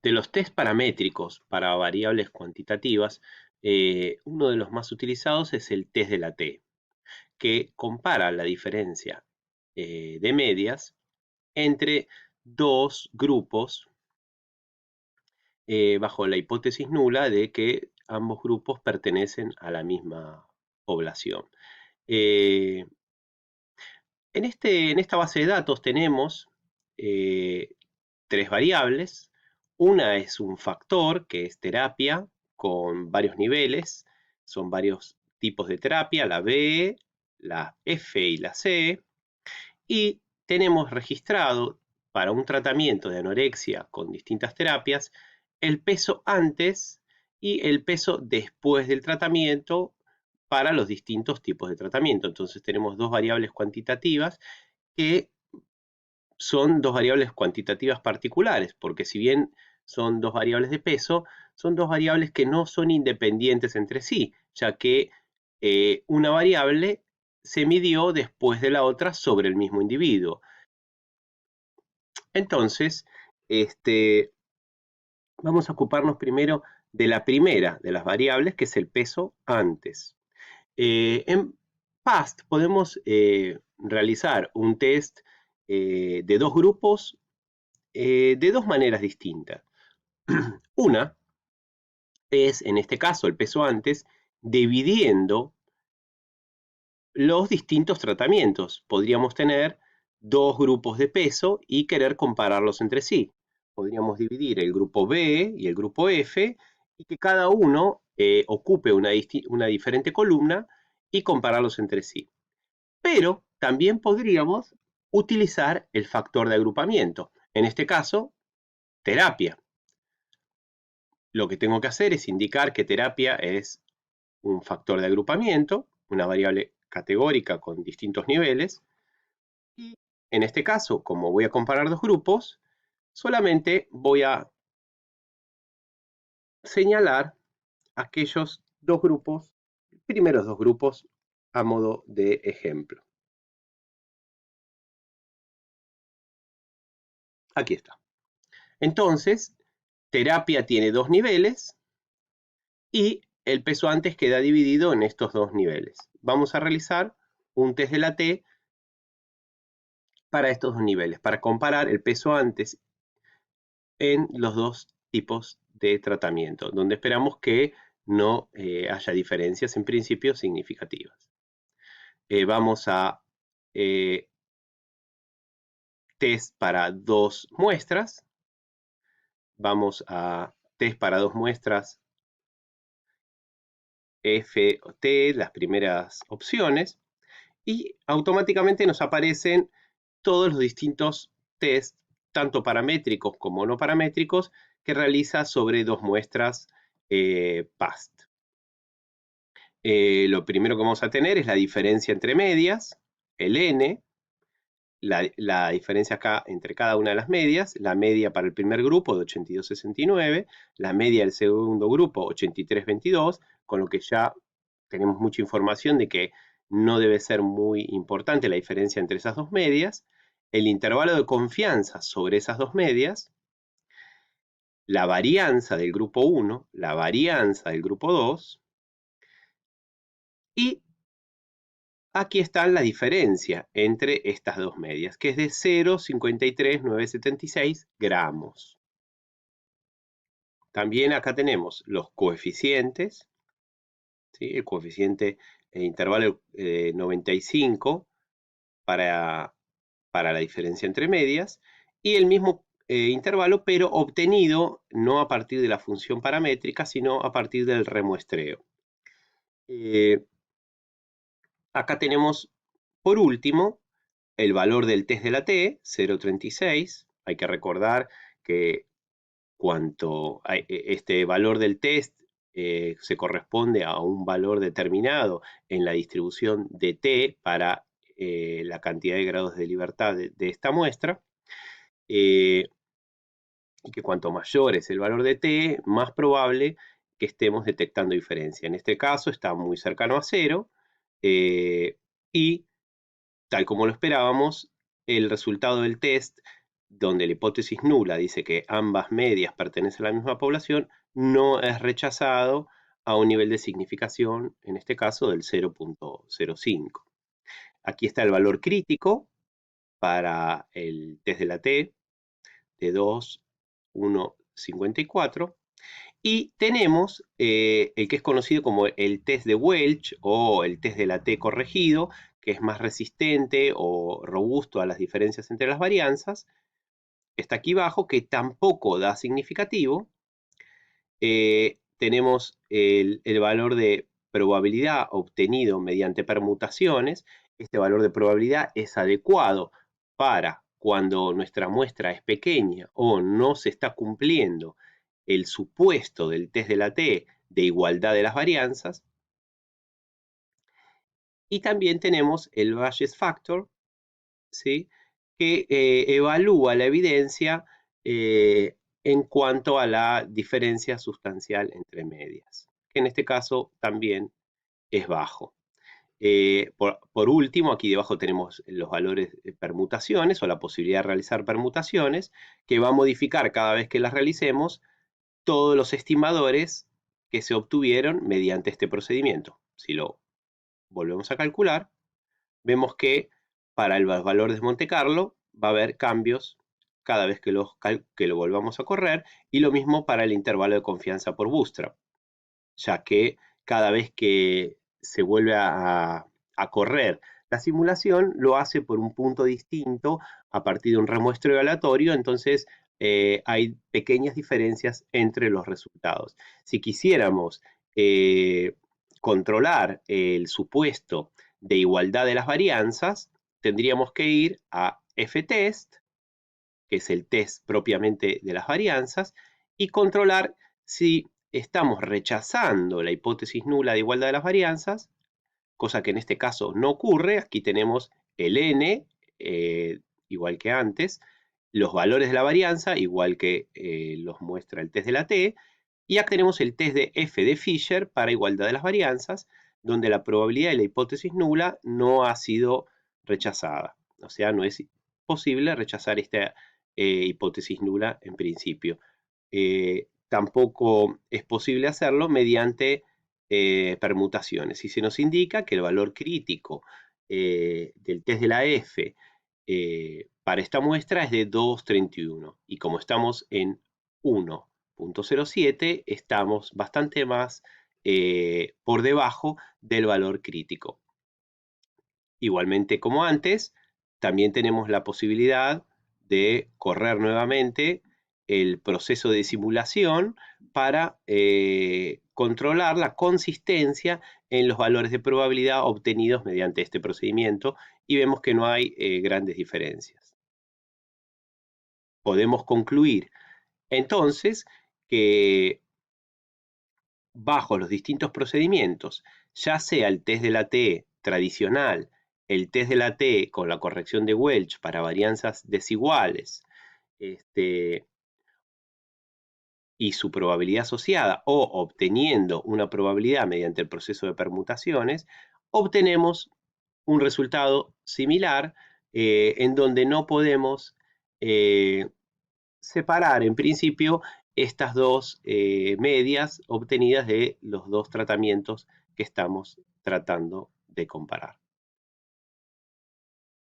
De los test paramétricos para variables cuantitativas, uno de los más utilizados es el test de la T, que compara la diferencia de medias entre dos grupos bajo la hipótesis nula de que ambos grupos pertenecen a la misma población. En esta base de datos tenemos tres variables. Una es un factor, que es terapia, con varios niveles. Son varios tipos de terapia, la B, la F y la C. Y tenemos registrado para un tratamiento de anorexia con distintas terapias el peso antes y el peso después del tratamiento para los distintos tipos de tratamiento. Entonces tenemos dos variables cuantitativas que son dos variables cuantitativas particulares, porque si bien son dos variables de peso, son dos variables que no son independientes entre sí, ya que una variable se midió después de la otra sobre el mismo individuo. Entonces, vamos a ocuparnos primero de la primera de las variables, que es el peso antes. En PAST podemos realizar un test de dos grupos de dos maneras distintas. Una es, en este caso, el peso antes, dividiendo los distintos tratamientos. Podríamos tener dos grupos de peso y querer compararlos entre sí. Podríamos dividir el grupo B y el grupo F y que cada uno ocupe una diferente columna y compararlos entre sí. Pero también podríamos utilizar el factor de agrupamiento. En este caso, terapia. Lo que tengo que hacer es indicar que terapia es un factor de agrupamiento, una variable categórica con distintos niveles. Y en este caso, como voy a comparar dos grupos, solamente voy a señalar aquellos dos grupos, primeros dos grupos, a modo de ejemplo. Aquí está. Entonces, terapia tiene dos niveles y el peso antes queda dividido en estos dos niveles. Vamos a realizar un test de la T para estos dos niveles, para comparar el peso antes en los dos tipos de tratamiento, donde esperamos que no haya diferencias en principio significativas. Vamos a test para dos muestras. Vamos a test para dos muestras F o T, las primeras opciones, y automáticamente nos aparecen todos los distintos test, tanto paramétricos como no paramétricos, que realiza sobre dos muestras PAST. Lo primero que vamos a tener es la diferencia entre medias, el n, la diferencia acá entre cada una de las medias, la media para el primer grupo de 82,69, la media del segundo grupo 83,22, con lo que ya tenemos mucha información de que no debe ser muy importante la diferencia entre esas dos medias, el intervalo de confianza sobre esas dos medias, la varianza del grupo 1, la varianza del grupo 2, y aquí está la diferencia entre estas dos medias, que es de 0,53976 gramos. También acá tenemos los coeficientes, ¿sí? El coeficiente, el intervalo 95 para la diferencia entre medias, y el mismo intervalo, pero obtenido no a partir de la función paramétrica, sino a partir del remuestreo. Acá tenemos, por último, el valor del test de la T, 0,36. Hay que recordar que este valor del test se corresponde a un valor determinado en la distribución de T para la cantidad de grados de libertad de esta muestra, y que cuanto mayor es el valor de T, más probable que estemos detectando diferencia. En este caso está muy cercano a 0, y tal como lo esperábamos, el resultado del test donde la hipótesis nula dice que ambas medias pertenecen a la misma población, no es rechazado a un nivel de significación, en este caso del 0.05. Aquí está el valor crítico para el test de la T de 2, 1, 54. Y tenemos el que es conocido como el test de Welch o el test de la T corregido, que es más resistente o robusto a las diferencias entre las varianzas. Está aquí abajo, que tampoco da significativo. Tenemos el valor de probabilidad obtenido mediante permutaciones. Este valor de probabilidad es adecuado para cuando nuestra muestra es pequeña o no se está cumpliendo el supuesto del test de la T de igualdad de las varianzas. Y también tenemos el Bayes Factor, ¿sí?, que evalúa la evidencia en cuanto a la diferencia sustancial entre medias, que en este caso también es bajo. Por último, aquí debajo tenemos los valores de permutaciones o la posibilidad de realizar permutaciones, que va a modificar cada vez que las realicemos todos los estimadores que se obtuvieron mediante este procedimiento. Si lo volvemos a calcular, vemos que para el valor de Monte Carlo va a haber cambios cada vez que lo volvamos a correr, y lo mismo para el intervalo de confianza por bootstrap, ya que cada vez que se vuelve a correr la simulación, lo hace por un punto distinto a partir de un remuestro aleatorio, entonces hay pequeñas diferencias entre los resultados. Si quisiéramos controlar el supuesto de igualdad de las varianzas, tendríamos que ir a F-test, que es el test propiamente de las varianzas, y controlar si estamos rechazando la hipótesis nula de igualdad de las varianzas, cosa que en este caso no ocurre. Aquí tenemos el n, igual que antes, los valores de la varianza, igual que los muestra el test de la T, y acá tenemos el test de F de Fisher para igualdad de las varianzas, donde la probabilidad de la hipótesis nula no ha sido rechazada. O sea, no es posible rechazar esta hipótesis nula en principio. Tampoco es posible hacerlo mediante permutaciones. Y se nos indica que el valor crítico del test de la F para esta muestra es de 2,31. Y como estamos en 1,07, estamos bastante más por debajo del valor crítico. Igualmente como antes, también tenemos la posibilidad de correr nuevamente el proceso de simulación para controlar la consistencia en los valores de probabilidad obtenidos mediante este procedimiento, y vemos que no hay grandes diferencias. Podemos concluir entonces que bajo los distintos procedimientos, ya sea el test de la T tradicional, el test de la T con la corrección de Welch para varianzas desiguales, y su probabilidad asociada, o obteniendo una probabilidad mediante el proceso de permutaciones, obtenemos un resultado similar en donde no podemos separar en principio estas dos medias obtenidas de los dos tratamientos que estamos tratando de comparar.